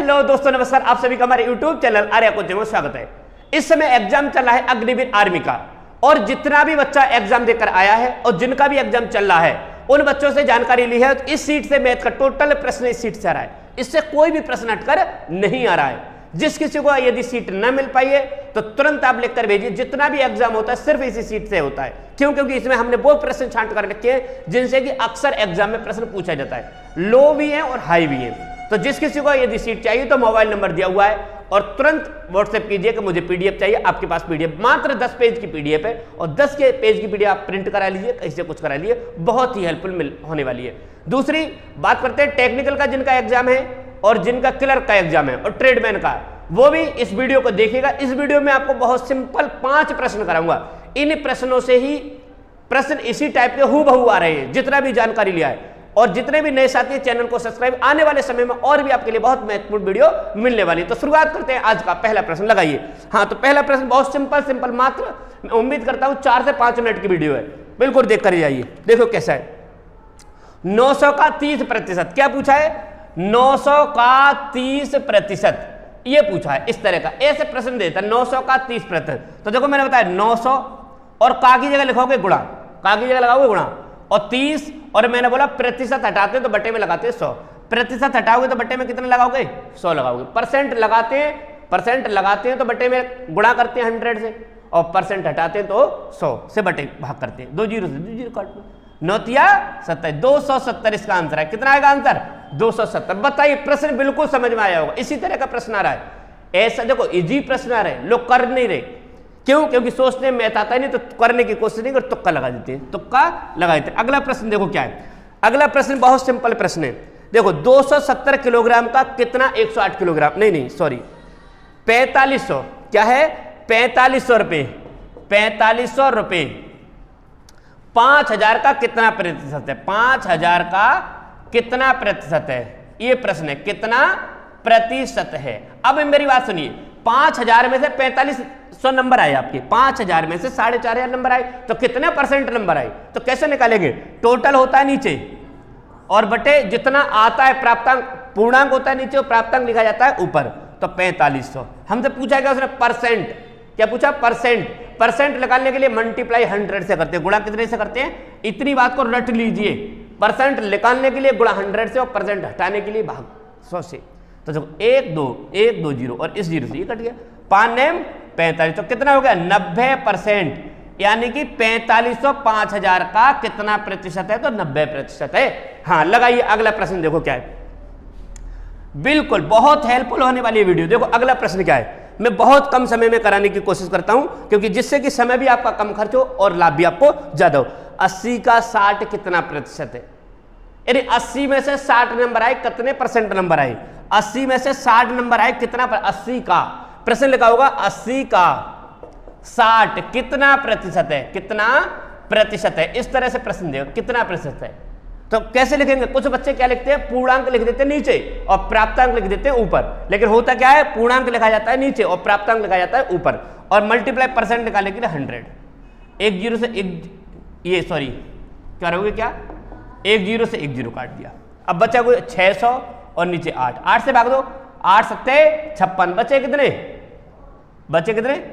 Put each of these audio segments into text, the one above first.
Hello दोस्तों, नमस्कार। आप सभी का हमारे YouTube चैनल आर्या कोचिंग में स्वागत है। इस समय एग्जाम चल रहा है अग्निवीर आर्मी का, और जितना भी बच्चा एग्जाम देकर आया है और जिनका भी एग्जाम चल रहा है उन बच्चों से जानकारी ली है। तो इस सीट से मैथ का टोटल प्रश्न इस सीट से आ रहा है, इससे कोई भी प्रश्न हटकर नहीं आ रहा है। जिस किसी को यदि सीट न मिल पाई है तो तुरंत आप लिखकर भेजिए। जितना भी एग्जाम होता है सिर्फ इसी सीट से होता है। क्यों? क्योंकि इसमें हमने वो प्रश्न छांट कर रखे हैं जिनसे कि अक्सर एग्जाम में प्रश्न पूछा जाता है, लो भी है और हाई भी है। तो जिस किसी को यदि सीट चाहिए तो मोबाइल नंबर दिया हुआ है और तुरंत व्हाट्सएप कीजिए कि मुझे पीडीएफ चाहिए। आपके पास पीडीएफ मात्र 10 पेज की पीडीएफ है और 10 के पेज की पीडीएफ आप प्रिंट करा लीजिए, कहीं से कुछ करा लीजिए, बहुत ही हेल्पफुल होने वाली है। दूसरी बात करते हैं टेक्निकल का, जिनका एग्जाम है और जिनका क्लर्क का एग्जाम है और ट्रेडमैन का, वो भी इस वीडियो को देखिएगा। इस वीडियो में आपको बहुत सिंपल 5 प्रश्न कराऊंगा। इन प्रश्नों से ही प्रश्न इसी टाइप के हूबहू आ रहे हैं, जितना भी जानकारी लिया है। और जितने भी नए साथी चैनल को सब्सक्राइब, आने वाले समय में और भी आपके लिए बहुत महत्वपूर्ण वीडियो मिलने वाली है। तो शुरुआत करते हैं आज का पहला प्रश्न। लगाइए। हाँ, तो पहला प्रश्न बहुत सिंपल मात्र मैं उम्मीद करता हूं 4 से 5 मिनट की वीडियो है, बिल्कुल देख कर जाइए। देखो कैसा है। 900 का 30%। क्या पूछा है? 900 का 30%, ये पूछा है। इस तरह का ऐसे प्रश्न देता है, 900 का 30%। तो देखो मैंने बताया 900 और का की जगह लिखोगे गुणा, का की जगह लगाओगे गुणा, और 30, और मैंने बोला प्रतिशत हटाते तो बटे में लगाते 100। प्रतिशत हटाओगे तो बटे में कितना लगाओगे? 100 लगाओगे। परसेंट लगाते हैं तो बटे में गुणा करते हैं 100 से, और परसेंट हटाते हैं तो 100 से बटे भाग करते हैं। 2 जीरो से 2 जीरो काट लो, 9 70, 270 इसका आंसर है। कितना आएगा आंसर? 270। बताइए, प्रश्न बिल्कुल समझ में आया होगा। इसी तरह का प्रश्न आ रहा है। ऐसा देखो इजी प्रश्न आ रहे हैं, लोग कर नहीं रहे। क्यों? क्योंकि सोचने में मैथ आता ही नहीं, तो करने की कोशिश नहीं कर, तुक्का लगा देते हैं, तुक्का लगा देते हैं। अगला प्रश्न देखो क्या है। अगला प्रश्न बहुत सिंपल प्रश्न है। देखो 270 किलोग्राम का कितना 108 किलोग्राम, नहीं सॉरी 4500, क्या है? 4500 रुपये। 4500 रुपये 5000 का कितना प्रतिशत है? 5000 का कितना प्रतिशत है? ये प्रश्न है, कितना प्रतिशत है। अब मेरी बात सुनिए, 5000 में से 4500 नंबर आए आपके, 5000 में से 4500 नंबर आए, तो कितने परसेंट नंबर आए? तो कैसे निकालेंगे? टोटल होता है नीचे और बटे जितना आता है प्राप्तांक, पूर्णांक होता है नीचे और प्राप्तांक लिखा जाता है ऊपर। तो 4500 हमसे पूछा गया, उसने परसेंट, क्या पूछा? परसेंट निकालने के लिए मल्टीप्लाई 100 से करते हैं, गुणा कितने से करते हैं? इतनी बात को रट लीजिए। परसेंट निकालने के लिए गुणा 100 से और परसेंट हटाने के लिए भाग 100 से। तो देखो 1 2 जीरो और इस जीरो से ये कट गया, 5 नेम 45, तो कितना हो गया? 90%। यानी कि 4500 5000 का कितना प्रतिशत है? तो 90% है। हाँ, लगाइए अगला प्रश्न। देखो क्या है, बिल्कुल बहुत हेल्पफुल होने वाली वीडियो। देखो अगला प्रश्न क्या है। मैं बहुत कम समय में कराने की कोशिश करता हूं, क्योंकि जिससे कि समय भी आपका कम खर्च हो और लाभ भी आपको ज्यादा हो। 80 का 60 कितना प्रतिशत है? यानी 80 में से 60 नंबर आए, कितने परसेंट नंबर आए? 80 में से 60 नंबर आए, कितना 80 का प्रश्न लिखा होगा, 80 का 60 कितना प्रतिशत है? कितना प्रतिशत है? इस तरह से प्रश्न देगा, कितना प्रतिशत है। तो कैसे लिखेंगे? कुछ बच्चे क्या लिखते हैं? पूर्णांक लिख देते हैं नीचे और प्राप्तांक लिख देते हैं ऊपर। लेकिन होता क्या है? पूर्णांक लिखा जाता है नीचे और प्राप्तांक लिखा जाता है ऊपर, और मल्टीप्लाई परसेंट निकालने के लिए 100। 1 जीरो से 1, ये सॉरी क्या रहोगे, क्या 1 जीरो से 1 जीरो काट दिया। अब बचा कोई 600 और नीचे 8, 8 से भाग दो, 8 7 56, बचे कितने?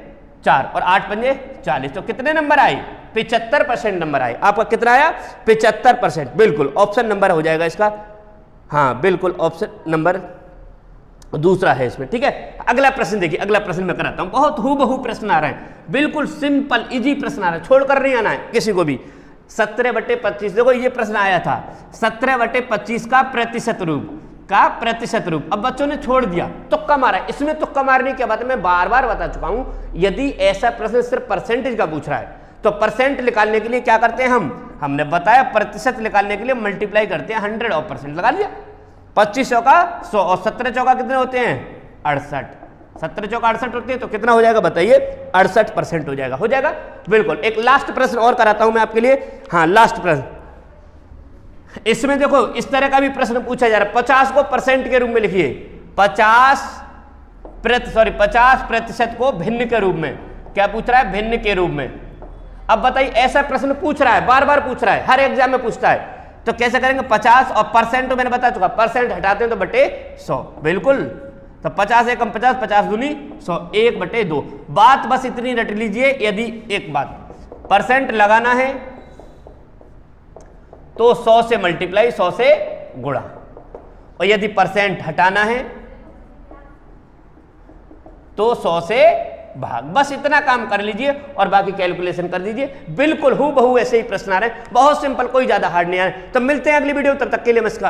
4 और 8 पंजे 40। तो कितने नंबर आए? 75% नंबर आए। आपका कितना आया? 75%। बिल्कुल ऑप्शन नंबर हो जाएगा इसका। हाँ बिल्कुल ऑप्शन नंबर दूसरा है इसमें, ठीक है। अगला प्रश्न देखिए, अगला प्रश्न मैं कराता हूं। बहुत हूबहू प्रश्न आ रहे हैं, बिल्कुल सिंपल इजी प्रश्न आ रहा है, छोड़कर नहीं आना है किसी को भी। 17/25, देखो ये प्रश्न आया था, 17/25 का प्रतिशत रूप। अब बच्चों ने छोड़ दिया, तुक्का मारा। इसमें तुक्का मारने की बात है, मैं बार बार बता चुका हूं। यदि ऐसा प्रश्न सिर्फ परसेंटेज का पूछ रहा है तो परसेंट निकालने के लिए क्या करते हैं हमने बताया, प्रतिशत निकालने के लिए मल्टीप्लाई करते हैं 100 और परसेंट लगा लिया। 2500 का 100 और 17 चौका कितने होते हैं? 68। 17 चौका 68 होते हैं, तो कितना हो जाएगा बताइए? 68% हो जाएगा। बिल्कुल। एक लास्ट प्रश्न और कराता हूं मैं आपके लिए। हाँ, लास्ट प्रश्न। इसमें देखो इस तरह का भी प्रश्न पूछा जा रहा है। 50 को परसेंट के रूप में लिखिए, 50% को भिन्न के रूप में। क्या पूछ रहा है? भिन्न के रूप में। अब बताइए, ऐसा प्रश्न पूछ रहा है, बार बार पूछ रहा है, हर एग्जाम में पूछता है, तो कैसे करेंगे? 50 और परसेंट तो मैंने बता चुका, परसेंट हटाते हैं तो बटे 100। बिल्कुल तो 50 एकम 50, 50 दूनी 100, 1/2। बात बस इतनी रट लीजिए, यदि एक बात परसेंट लगाना है तो 100 से मल्टीप्लाई, 100 से गुणा, और यदि परसेंट हटाना है तो 100 से भाग। बस इतना काम कर लीजिए और बाकी कैलकुलेशन कर दीजिए। बिल्कुल हूबहू ऐसे ही प्रश्न आ रहे हैं, बहुत सिंपल, कोई ज्यादा हार्ड नहीं आ रहा है। तो मिलते हैं अगली वीडियो, तब तक के लिए नमस्कार।